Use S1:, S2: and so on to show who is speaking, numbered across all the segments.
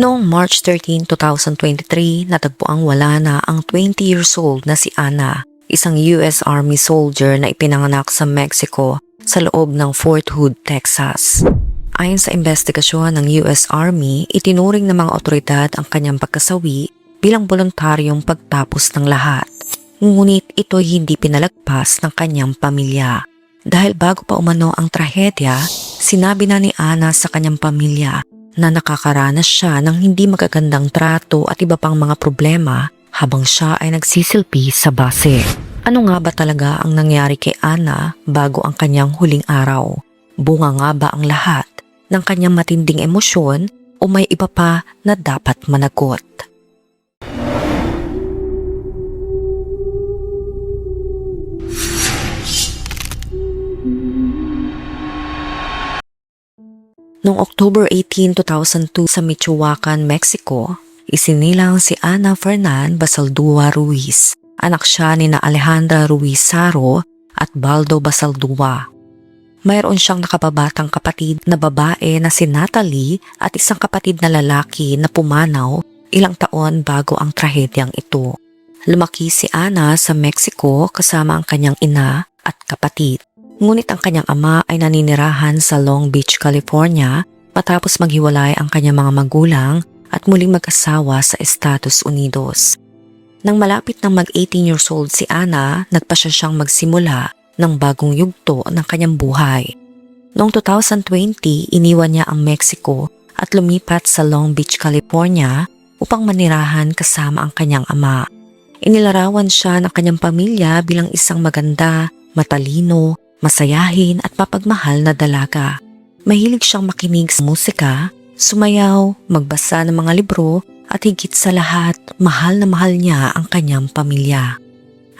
S1: Noong March 13, 2023, natagpuang wala na ang 20 years old na si Ana, isang US Army soldier na ipinanganak sa Mexico sa loob ng Fort Hood, Texas. Ayon sa investigasyon ng US Army, itinuring ng mga otoridad ang kanyang pagkasawi bilang voluntaryong pagtapos ng lahat. Ngunit ito'y hindi pinalagpas ng kanyang pamilya. Dahil bago pa umano ang trahedya, sinabi na ni Ana sa kanyang pamilya na nakakaranas siya ng hindi magagandang trato at iba pang mga problema habang siya ay nagsisilbi sa base. Ano nga ba talaga ang nangyari kay Ana bago ang kanyang huling araw? Bunga nga ba ang lahat ng kanyang matinding emosyon o may iba pa na dapat managot? Noong October 18, 2002 sa Michoacan, Mexico, isinilang si Ana Fernan Basaldua Ruiz. Anak siya ni na Alejandra Ruiz Saro at Baldo Basaldua. Mayroon siyang nakababatang kapatid na babae na si Natalie at isang kapatid na lalaki na pumanaw ilang taon bago ang trahedyang ito. Lumaki si Ana sa Mexico kasama ang kanyang ina at kapatid. Ngunit ang kanyang ama ay naninirahan sa Long Beach, California matapos maghiwalay ang kanyang mga magulang at muling mag-asawa sa Estados Unidos. Nang malapit ng mag-18 years old si Ana, nagpasya siyang magsimula ng bagong yugto ng kanyang buhay. Noong 2020, iniwan niya ang Mexico at lumipat sa Long Beach, California upang manirahan kasama ang kanyang ama. Inilarawan siya ng kanyang pamilya bilang isang maganda, matalino, masayahin at mapagmahal na dalaga. Mahilig siyang makinig sa musika, sumayaw, magbasa ng mga libro at higit sa lahat, mahal na mahal niya ang kanyang pamilya.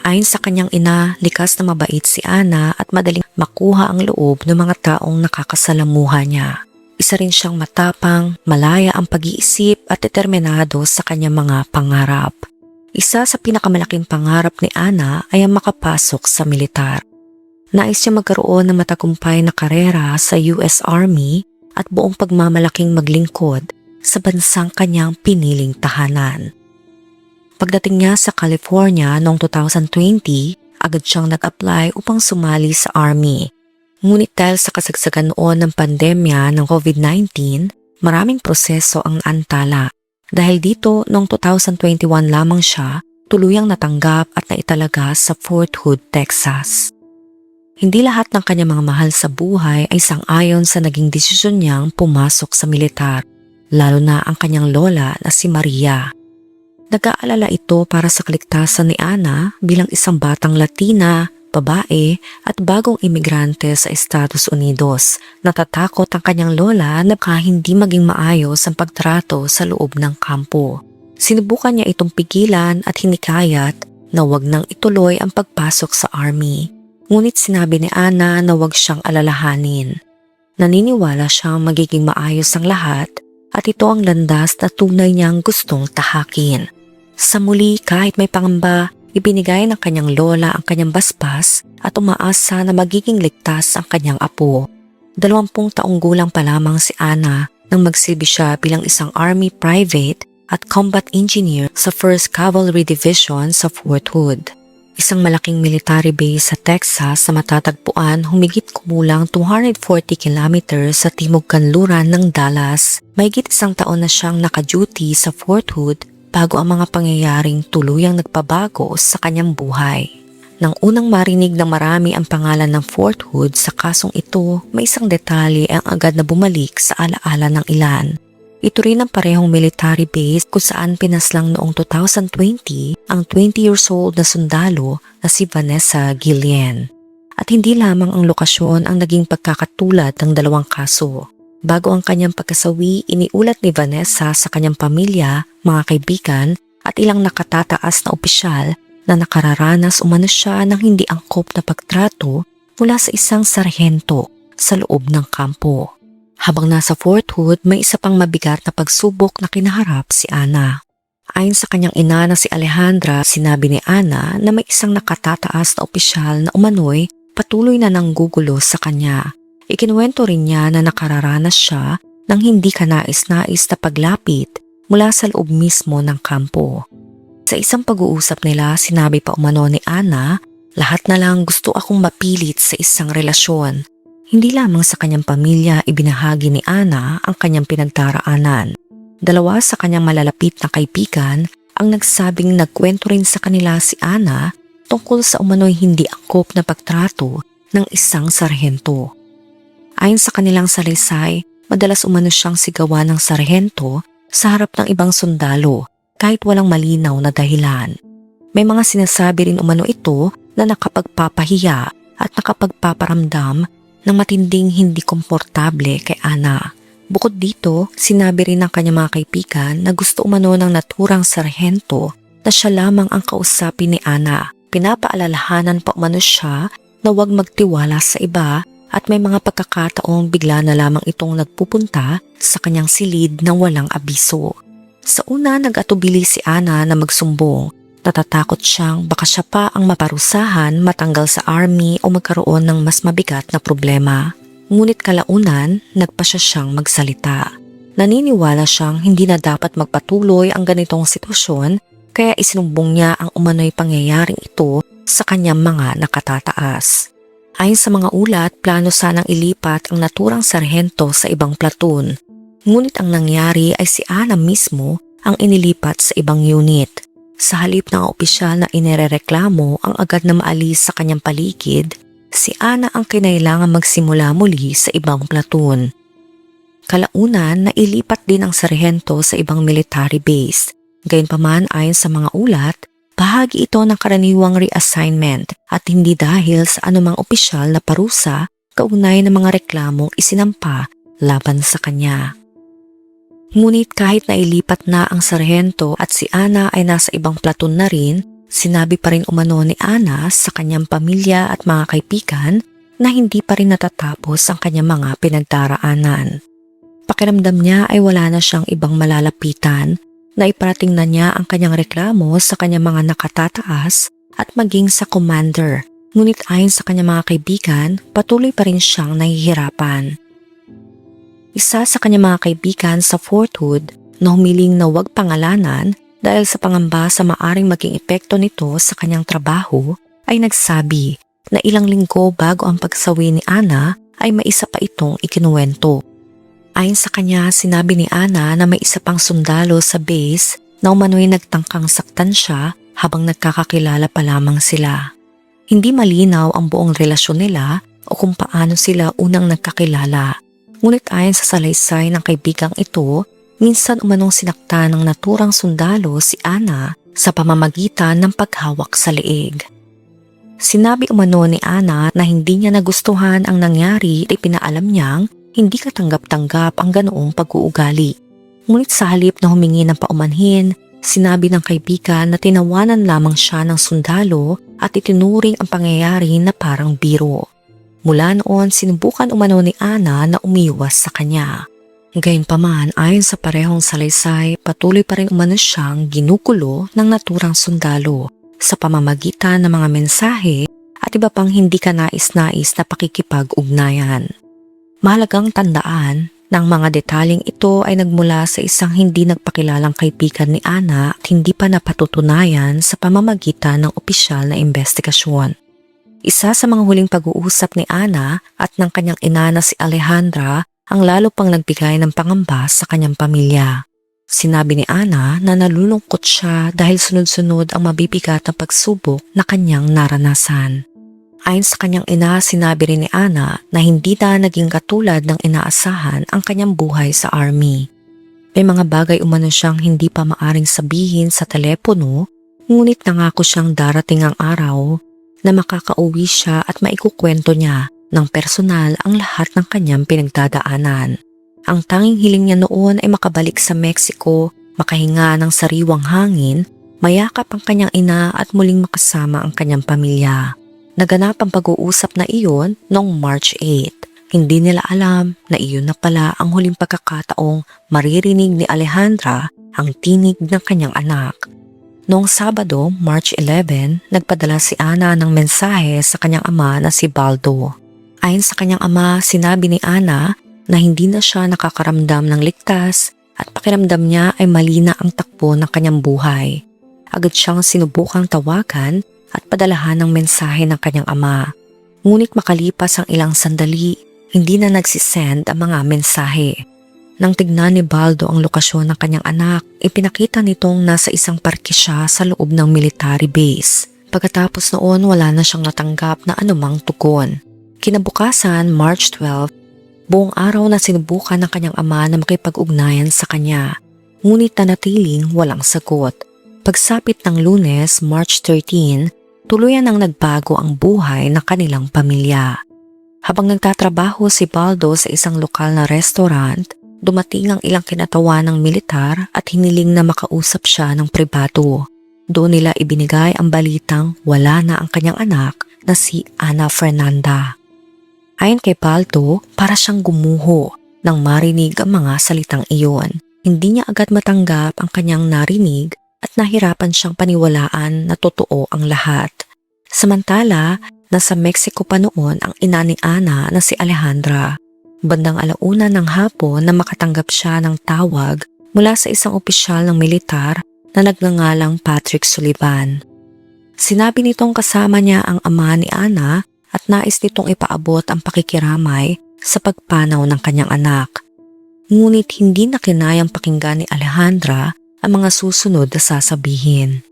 S1: Ayon sa kanyang ina, likas na mabait si Ana at madaling makuha ang loob ng mga taong nakakasalamuha niya. Isa rin siyang matapang, malaya ang pag-iisip at determinado sa kanyang mga pangarap. Isa sa pinakamalaking pangarap ni Ana ay ang makapasok sa militar. Nais siya magkaroon ng matagumpay na karera sa US Army at buong pagmamalaking maglingkod sa bansang kanyang piniling tahanan. Pagdating niya sa California noong 2020, agad siyang nag-apply upang sumali sa Army. Ngunit dahil sa kasagsagan noon ng pandemya ng COVID-19, maraming proseso ang antala. Dahil dito, noong 2021 lamang siya tuluyang natanggap at naitalaga sa Fort Hood, Texas. Hindi lahat ng kanyang mga mahal sa buhay ay sang-ayon sa naging desisyon niyang pumasok sa militar, lalo na ang kanyang lola na si Maria. Nag-aalala ito para sa kaligtasan ni Ana bilang isang batang Latina, babae at bagong imigrante sa Estados Unidos. Natatakot ang kanyang lola na baka hindi maging maayos ang pagtrato sa loob ng kampo. Sinubukan niya itong pigilan at hinikayat na wag nang ituloy ang pagpasok sa Army. Ngunit sinabi ni Ana na wag siyang alalahanin. Naniniwala siyang magiging maayos ang lahat at ito ang landas na tunay niyang gustong tahakin. Sa muli, kahit may pangamba, ibinigay ng kanyang lola ang kanyang basbas at umaasa na magiging ligtas ang kanyang apo. 20 taong gulang pa lamang si Ana nang magsilbi siya bilang isang Army private at combat engineer sa 1st Cavalry Division sa Fort Hood. Isang malaking military base sa Texas sa matatagpuan humigit kumulang 240 kilometers sa timog kanluran ng Dallas. Mahigit isang taon na siyang naka-duty sa Fort Hood bago ang mga pangyayaring tuluyang nagpabago sa kanyang buhay. Nang unang marinig ng marami ang pangalan ng Fort Hood sa kasong ito, may isang detalye ang agad na bumalik sa alaala ng ilan. Ito rin ang parehong military base kung saan pinaslang noong 2020 ang 20 years old na sundalo na si Vanessa Guillen. At hindi lamang ang lokasyon ang naging pagkakatulad ng dalawang kaso. Bago ang kanyang pagkasawi, iniulat ni Vanessa sa kanyang pamilya, mga kaibigan at ilang nakatataas na opisyal na nakararanas umano siya ng hindi angkop na pagtrato mula sa isang sarhento sa loob ng kampo. Habang nasa Fort Hood, may isa pang mabigat na pagsubok na kinaharap si Ana. Ayon sa kanyang ina na si Alejandra, sinabi ni Ana na may isang nakatataas na opisyal na umano'y patuloy na nanggugulo sa kanya. Ikinuwento rin niya na nakararanas siya ng hindi kanais-nais na paglapit mula sa loob mismo ng kampo. Sa isang pag-uusap nila, sinabi pa umano ni Ana, lahat na lang gusto akong mapilit sa isang relasyon. Hindi lamang sa kanyang pamilya ibinahagi ni Ana ang kanyang pinagdaraanan. Dalawa sa kanyang malalapit na kaibigan ang nagsabing nagkwento rin sa kanila si Ana tungkol sa umano'y hindi angkop na pagtrato ng isang sarhento. Ayon sa kanilang salaysay, madalas umano siyang sigawan ng sarhento sa harap ng ibang sundalo kahit walang malinaw na dahilan. May mga sinasabi rin umano ito na nakapagpapahiya at nakapagpaparamdam ng matinding hindi komportable kay Ana. Bukod dito, sinabi rin ng kanyang mga kaibigan na gusto umano ng naturang sarhento na siya lamang ang kausapin ni Ana. Pinapaalalahanan pa umano siya na huwag magtiwala sa iba at may mga pagkakataong bigla na lamang itong nagpupunta sa kanyang silid nang walang abiso. Sa una, nag-atubili si Ana na magsumbong. Natatakot siyang baka siya pa ang maparusahan, matanggal sa army o magkaroon ng mas mabigat na problema. Ngunit kalaunan, nagpa siyang magsalita. Naniniwala siyang hindi na dapat magpatuloy ang ganitong sitwasyon kaya isinumbong niya ang umano'y pangyayaring ito sa kanyang mga nakatataas. Ayon sa mga ulat, plano sanang ilipat ang naturang sarhento sa ibang platoon. Ngunit ang nangyari ay si Ana mismo ang inilipat sa ibang unit. Sa halip ng opisyal na inirereklamo ang agad na maalis sa kanyang paligid, si Ana ang kinailangan magsimula muli sa ibang platoon. Kalaunan, nailipat din ang sarhento sa ibang military base. Gayunpaman ayon sa mga ulat, bahagi ito ng karaniwang reassignment at hindi dahil sa anumang opisyal na parusa kaugnay ng mga reklamong isinampa laban sa kanya. Ngunit kahit nailipat na ang sarhento at si Ana ay nasa ibang platoon na rin, sinabi pa rin umano ni Ana sa kanyang pamilya at mga kaibigan na hindi pa rin natatapos ang kanyang mga pinagdaraanan. Pakiramdam niya ay wala na siyang ibang malalapitan, na iparating na niya ang kanyang reklamo sa kanyang mga nakatataas at maging sa commander. Ngunit ayon sa kanyang mga kaibigan, patuloy pa rin siyang nahihirapan. Isa sa kanyang mga kaibigan sa Fort Hood na humiling na huwag pangalanan dahil sa pangamba sa maaring maging epekto nito sa kanyang trabaho ay nagsabi na ilang linggo bago ang pagsawi ni Ana ay may isa pa itong ikinuwento. Ayon sa kanya, sinabi ni Ana na may isa pang sundalo sa base na umano'y nagtangkang saktan siya habang nagkakakilala pa lamang sila. Hindi malinaw ang buong relasyon nila o kung paano sila unang nagkakilala. Ngunit ayon sa salaysay ng kaibigang ito, minsan umanong sinakta ng naturang sundalo si Ana sa pamamagitan ng paghawak sa leeg. Sinabi umano ni Ana na hindi niya nagustuhan ang nangyari at ipinaalam niyang hindi katanggap-tanggap ang ganoong pag-uugali. Ngunit sa halip na humingi ng paumanhin, sinabi ng kaibigan na tinawanan lamang siya ng sundalo at itinuring ang pangyayari na parang biro. Mula noon, sinubukan umano ni Ana na umiwas sa kanya. Gayunpaman, ayon sa parehong salaysay, patuloy pa rin umano siyang ginugulo ng naturang sundalo sa pamamagitan ng mga mensahe at iba pang hindi kanais-nais na pakikipag-ugnayan. Mahalagang tandaan na ang mga detaling ito ay nagmula sa isang hindi nagpakilalang kaibigan ni Ana at hindi pa napatutunayan sa pamamagitan ng opisyal na investigasyon. Isa sa mga huling pag-uusap ni Ana at ng kanyang ina na si Alejandra ang lalo pang nagbigay ng pangamba sa kanyang pamilya. Sinabi ni Ana na nalulungkot siya dahil sunod-sunod ang mabibigat na pagsubok na kanyang naranasan. Ayon sa kanyang ina, sinabi rin ni Ana na hindi na naging katulad ng inaasahan ang kanyang buhay sa army. May mga bagay umano siyang hindi pa maaring sabihin sa telepono, ngunit nangako siyang darating ang araw na makakauwi siya at maikukwento niya ng personal ang lahat ng kanyang pinagdadaanan. Ang tanging hiling niya noon ay makabalik sa Mexico, makahinga ng sariwang hangin, mayakap ang kanyang ina at muling makasama ang kanyang pamilya. Naganap ang pag-uusap na iyon noong March 8. Hindi nila alam na iyon na pala ang huling pagkakataong maririnig ni Alejandra ang tinig ng kanyang anak. Noong Sabado, March 11, nagpadala si Ana ng mensahe sa kanyang ama na si Baldo. Ayon sa kanyang ama, sinabi ni Ana na hindi na siya nakakaramdam ng ligtas at pakiramdam niya ay mali na ang takbo ng kanyang buhay. Agad siyang sinubukang tawagan at padalahan ng mensahe ng kanyang ama. Ngunit makalipas ang ilang sandali, hindi na nagsisend ang mga mensahe. Nang tignan ni Baldo ang lokasyon ng kanyang anak, ipinakita nitong nasa isang parke siya sa loob ng military base. Pagkatapos noon, wala na siyang natanggap na anumang tugon. Kinabukasan, March 12, buong araw na sinubukan ng kanyang ama na makipag-ugnayan sa kanya. Ngunit nanatiling walang sagot. Pagsapit ng Lunes, March 13, tuluyan ang nagbago ang buhay ng kanilang pamilya. Habang nagtatrabaho si Baldo sa isang lokal na restaurant, dumating ang ilang kinatawan ng militar at hiniling na makausap siya ng pribado. Doon nila ibinigay ang balitang wala na ang kanyang anak na si Ana Fernanda. Ayon kay Baldo, para siyang gumuho nang marinig ang mga salitang iyon. Hindi niya agad matanggap ang kanyang narinig at nahirapan siyang paniwalaan na totoo ang lahat. Samantala, nasa Mexico pa noon ang ina ni Ana na si Alejandra. Bandang 1:00 ng hapon na makatanggap siya ng tawag mula sa isang opisyal ng militar na nagngangalang Patrick Sullivan. Sinabi nitong kasama niya ang ama ni Ana at nais nitong ipaabot ang pakikiramay sa pagpanaw ng kanyang anak. Ngunit hindi na kinayang pakinggan ni Alejandra ang mga susunod na sasabihin.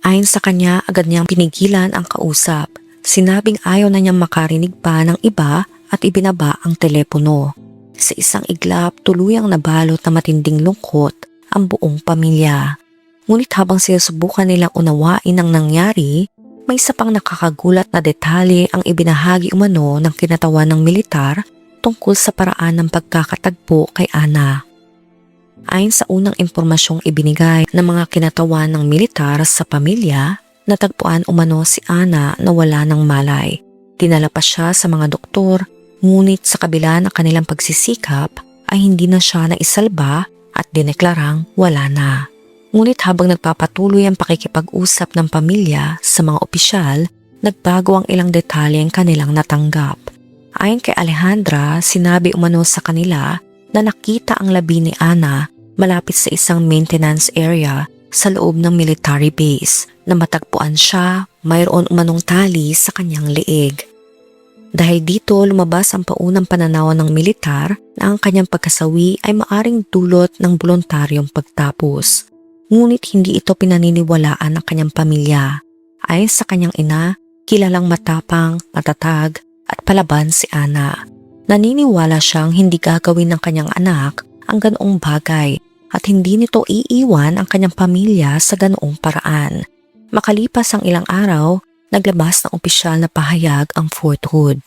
S1: Ayon sa kanya, agad niyang pinigilan ang kausap. Sinabing ayaw na niyang makarinig pa ng iba at ibinaba ang telepono. Sa isang iglap, tuluyang nabalot na matinding lungkot ang buong pamilya. Ngunit habang sinusubukan nilang unawain ang nangyari, may isa pang nakakagulat na detalye ang ibinahagi umano ng kinatawan ng militar tungkol sa paraan ng pagkakatagpo kay Ana. Ayon sa unang impormasyong ibinigay ng mga kinatawan ng militar sa pamilya, natagpuan umano si Ana na wala ng malay. Dinala pa siya sa mga doktor, ngunit sa kabila ng kanilang pagsisikap ay hindi na siya naisalba at dineklarang wala na. Ngunit habang nagpapatuloy ang pakikipag-usap ng pamilya sa mga opisyal, nagbago ang ilang detalyeng kanilang natanggap. Ayon kay Alejandra, sinabi umano sa kanila na nakita ang labi ni Ana malapit sa isang maintenance area sa loob ng military base na matagpuan siya mayroon umanong tali sa kanyang leeg. Dahil dito lumabas ang paunang pananaw ng militar na ang kanyang pagkasawi ay maaring dulot ng voluntaryong pagtapos. Ngunit hindi ito pinaniniwalaan ng kanyang pamilya. Ayon sa kanyang ina, kilalang matapang, matatag at palaban si Ana. Naniniwala siyang hindi gagawin ng kanyang anak ang ganoong bagay at hindi nito iiwan ang kanyang pamilya sa ganoong paraan. Makalipas ang ilang araw, naglabas ng opisyal na pahayag ang Fort Hood.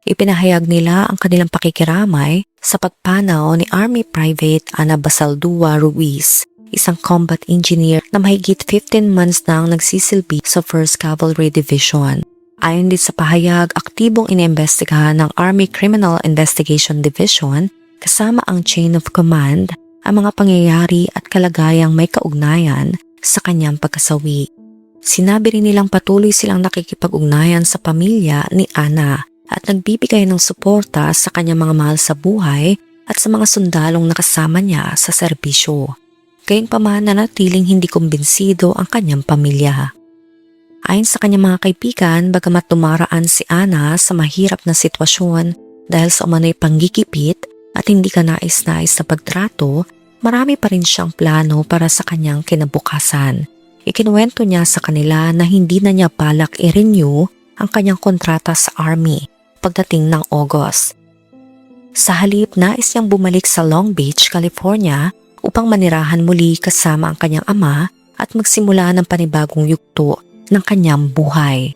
S1: Ipinahayag nila ang kanilang pakikiramay sa pagpanaw ni Army Private Ana Basaldua Ruiz, isang combat engineer na mahigit 15 months nang nagsisilbi sa 1st Cavalry Division. Ayon din sa pahayag, aktibong inimbestigahan ng Army Criminal Investigation Division kasama ang chain of command ang mga pangyayari at kalagayang may kaugnayan sa kanyang pagkasawi. Sinabi rin nilang patuloy silang nakikipag-ugnayan sa pamilya ni Ana at nagbibigay ng suporta sa kanyang mga mahal sa buhay at sa mga sundalong nakasama niya sa serbisyo. Gayunpaman nanatiling hindi kumbinsido ang kanyang pamilya. Ayon sa kanyang mga kaibigan, bagamat dumaraan si Ana sa mahirap na sitwasyon dahil sa umano'y panggigipit at hindi kanais-nais na pagtrato, marami pa rin siyang plano para sa kanyang kinabukasan. Ikinuwento niya sa kanila na hindi na niya balak i-renew ang kanyang kontrata sa Army pagdating ng August. Sa halip, nais niyang bumalik sa Long Beach, California upang manirahan muli kasama ang kanyang ama at magsimula ng panibagong yugto ng kanyang buhay.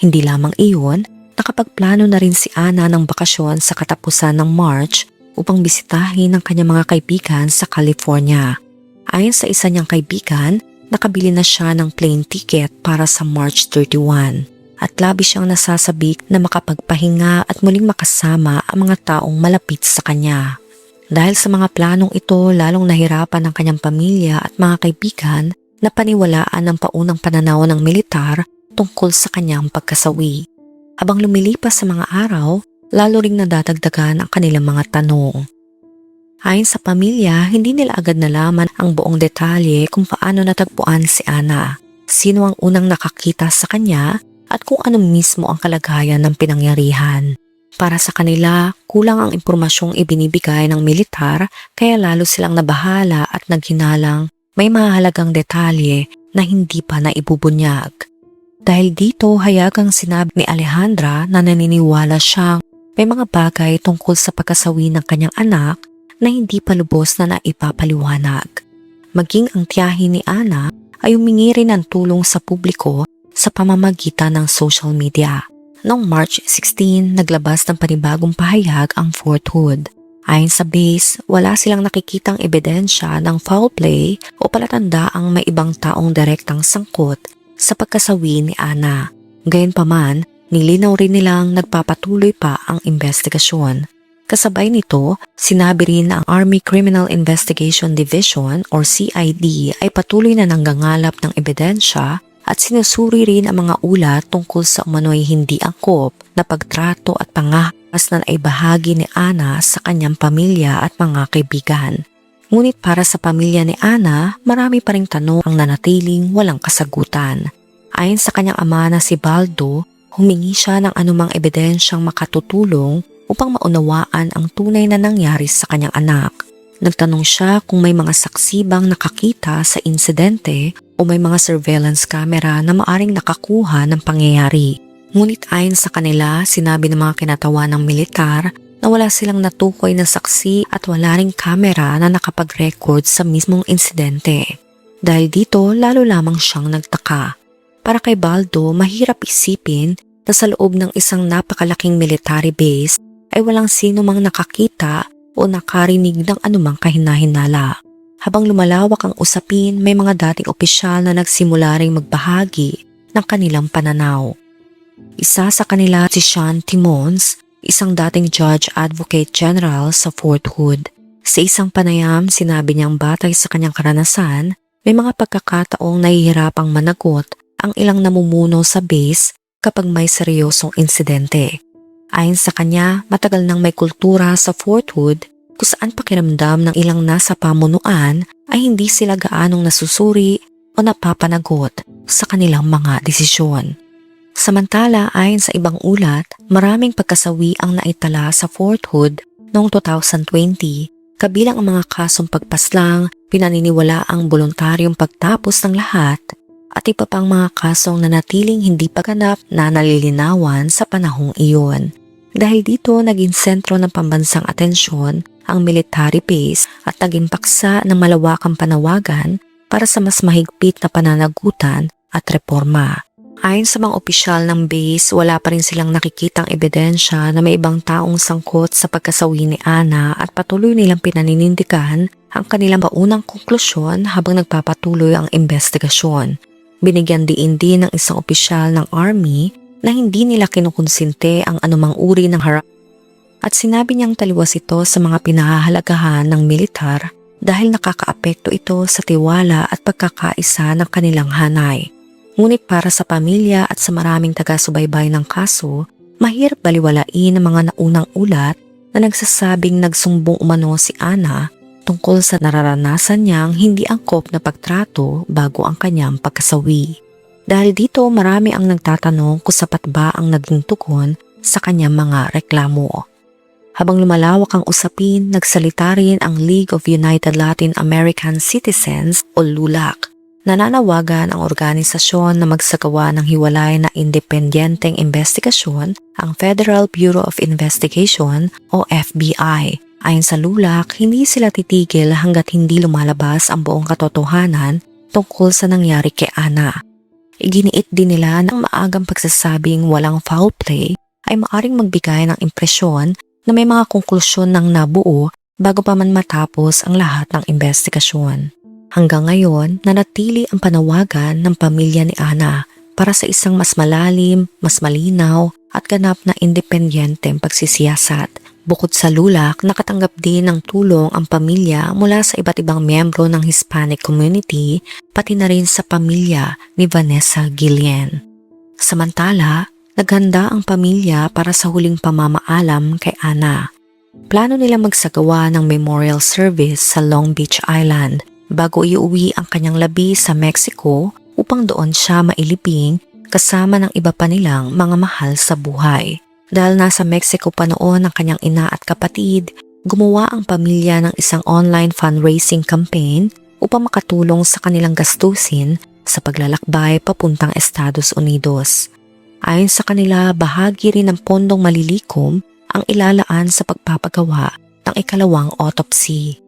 S1: Hindi lamang iyon, nakapagplano na rin si Ana ng bakasyon sa katapusan ng March upang bisitahin ang kanyang mga kaibigan sa California. Ayon sa isa niyang kaibigan, nakabili na siya ng plane ticket para sa March 31 at labis siyang nasasabik na makapagpahinga at muling makasama ang mga taong malapit sa kanya. Dahil sa mga planong ito, lalong nahirapan ang kanyang pamilya at mga kaibigan na paniwalaan ang paunang pananaw ng militar tungkol sa kanyang pagkasawi. Habang lumilipas sa mga araw, lalo ring nadadagdagan ang kanilang mga tanong. Ayon sa pamilya, hindi nila agad nalaman ang buong detalye kung paano natagpuan si Ana, sino ang unang nakakita sa kanya at kung ano mismo ang kalagayan ng pinangyarihan. Para sa kanila, kulang ang impormasyong ibinibigay ng militar kaya lalo silang nabahala at naghinalang may mahalagang detalye na hindi pa naibubunyag. Dahil dito, hayagang sinabi ni Alejandra na naniniwala siyang may mga bagay tungkol sa pagkasawi ng kanyang anak na hindi pa lubos na naipapaliwanag. Maging ang tiyahin ni Ana ay humingi rin ng tulong sa publiko sa pamamagitan ng social media. Noong March 16, naglabas ng panibagong pahayag ang Fort Hood. Ayon sa base, wala silang nakikitang ebidensya ng foul play o palatandaang may ibang taong direktang sangkot sa pagkasawi ni Ana. Gayunpaman, nilinaw rin nilang nagpapatuloy pa ang investigasyon. Kasabay nito, sinabi rin na ang Army Criminal Investigation Division or CID ay patuloy na nanggangalap ng ebidensya at sinusuri rin ang mga ulat tungkol sa umano'y hindi angkop na pagtrato at pangahas na naibahagi ni Ana sa kanyang pamilya at mga kaibigan. Ngunit para sa pamilya ni Ana, marami pa ring tanong ang nanatiling walang kasagutan. Ayon sa kanyang ama na si Baldo, humingi siya ng anumang ebidensyang makatutulong upang maunawaan ang tunay na nangyari sa kanyang anak. Nagtanong siya kung may mga saksi bang nakakita sa insidente o may mga surveillance camera na maaring nakakuha ng pangyayari. Ngunit ayon sa kanila, sinabi ng mga kinatawa ng militar na wala silang natukoy na saksi at wala ring camera na nakapag-record sa mismong insidente. Dahil dito, lalo lamang siyang nagtaka. Para kay Baldo, mahirap isipin na sa loob ng isang napakalaking military base ay walang sino mang nakakita o nakarinig ng anumang kahinahinala. Habang lumalawak ang usapin, may mga dating opisyal na nagsimula ring magbahagi ng kanilang pananaw. Isa sa kanila si Sean Timmons, isang dating Judge Advocate General sa Fort Hood. Sa isang panayam, sinabi niyang batay sa kanyang karanasan, may mga pagkakataong nahihirapang managot ang ilang namumuno sa base kapag may seryosong insidente. Ayon sa kanya, matagal nang may kultura sa Fort Hood kung saan pakiramdam ng ilang nasa pamunuan ay hindi sila gaanong nasusuri o napapanagot sa kanilang mga desisyon. Samantala, ayon sa ibang ulat, maraming pagkasawi ang naitala sa Fort Hood noong 2020, kabilang ang mga kasong pagpaslang, pinaniniwala ang voluntaryong pagtapos ng lahat, at iba pang mga kasong nanatiling hindi paganap na nalilinawan sa panahong iyon. Dahil dito, naging sentro ng pambansang atensyon ang military base at naging paksa ng malawakang panawagan para sa mas mahigpit na pananagutan at reforma. Ayon sa mga opisyal ng base, wala pa rin silang nakikitang ebidensya na may ibang taong sangkot sa pagkasawi ni Ana at patuloy nilang pinaninindigan ang kanilang paunang konklusyon habang nagpapatuloy ang investigasyon. Binigyan din ng isang opisyal ng Army na hindi nila kinukonsinte ang anumang uri ng harap at sinabi niyang taliwas ito sa mga pinahahalagahan ng militar dahil nakakaapekto ito sa tiwala at pagkakaisa ng kanilang hanay. Ngunit para sa pamilya at sa maraming taga-subaybay ng kaso, mahirap baliwalain ang mga naunang ulat na nagsasabing nagsumbong umano si Ana tungkol sa nararanasan niyang hindi angkop na pagtrato bago ang kanyang pagkasawi. Dahil dito, marami ang nagtatanong kung sapat ba ang naging tugon sa kanyang mga reklamo. Habang lumalawak ang usapin, nagsalita rin ang League of United Latin American Citizens o LULAC. Nananawagan ang organisasyon na magsagawa ng hiwalay na independenteng investigasyon ang Federal Bureau of Investigation o FBI. Ayon sa LULAC, hindi sila titigil hanggat hindi lumalabas ang buong katotohanan tungkol sa nangyari kay Ana. Iginiit din nila na ang maagang pagsasabing walang foul play ay maaring magbigay ng impresyon na may mga konklusyon ng nabuo bago pa man matapos ang lahat ng investigasyon. Hanggang ngayon, nanatili ang panawagan ng pamilya ni Ana para sa isang mas malalim, mas malinaw at ganap na independenteng pagsisiyasat. Bukod sa LULAC, nakatanggap din ng tulong ang pamilya mula sa iba't ibang miyembro ng Hispanic community, pati na rin sa pamilya ni Vanessa Guillen. Samantala, naghanda ang pamilya para sa huling pamamaalam kay Ana. Plano nilang magsagawa ng memorial service sa Long Beach Island bago iuwi ang kanyang labi sa Mexico upang doon siya mailibing kasama ng iba pa nilang mga mahal sa buhay. Dahil nasa Mexico pa noon ang kanyang ina at kapatid, gumawa ang pamilya ng isang online fundraising campaign upang makatulong sa kanilang gastusin sa paglalakbay papuntang Estados Unidos. Ayon sa kanila, bahagi rin ng pondong malilikom ang ilalaan sa pagpapagawa ng ikalawang autopsy.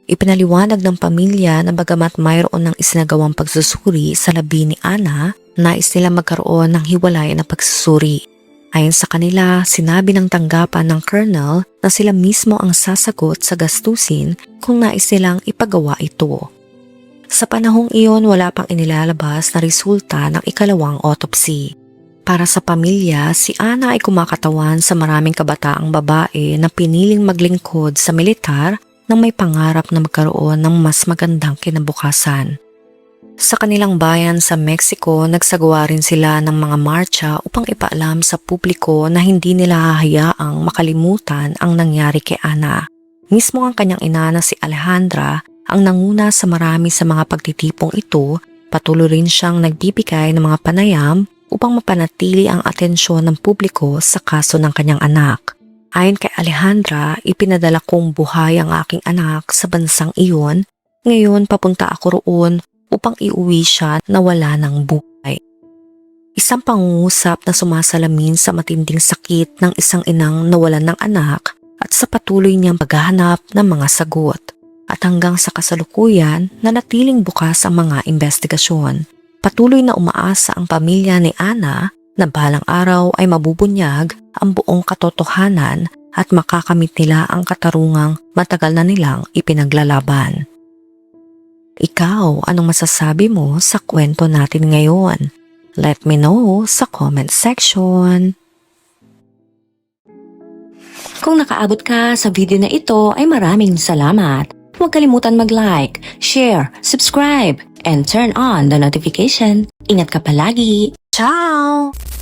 S1: Ipinaliwanag ng pamilya na bagamat mayroon ng isinagawang pagsusuri sa labi ni Ana, nais nila magkaroon ng hiwalay na pagsusuri. Ayon sa kanila, sinabi ng tanggapan ng colonel na sila mismo ang sasagot sa gastusin kung nais nilang ipagawa ito. Sa panahong iyon, wala pang inilalabas na resulta ng ikalawang autopsy. Para sa pamilya, si Ana ay kumakatawan sa maraming kabataang babae na piniling maglingkod sa militar nang may pangarap na magkaroon ng mas magandang kinabukasan. Sa kanilang bayan sa Mexico, nagsagawa rin sila ng mga marcha upang ipaalam sa publiko na hindi nila hahayaang makalimutan ang nangyari kay Ana. Mismo ang kanyang ina na si Alejandra ang nanguna sa marami sa mga pagtitipong ito, patuloy rin siyang nagbibigay ng mga panayam upang mapanatili ang atensyon ng publiko sa kaso ng kanyang anak. Ayon kay Alejandra, ipinadala kong buhay ang aking anak sa bansang iyon. Ngayon papunta ako roon upang iuwi siya na wala ng buhay. Isang pangungusap na sumasalamin sa matinding sakit ng isang inang nawalan ng anak at sa patuloy niyang paghahanap ng mga sagot. At hanggang sa kasalukuyan, nanatiling bukas ang mga investigasyon. Patuloy na umaasa ang pamilya ni Ana na balang araw ay mabubunyag ang buong katotohanan at makakamit nila ang katarungang matagal na nilang ipinaglalaban. Ikaw, anong masasabi mo sa kwento natin ngayon? Let me know sa comment section.
S2: Kung nakaabot ka sa video na ito ay maraming salamat. Huwag kalimutan mag-like, share, subscribe, and turn on the notification. Ingat ka palagi!
S1: Ciao!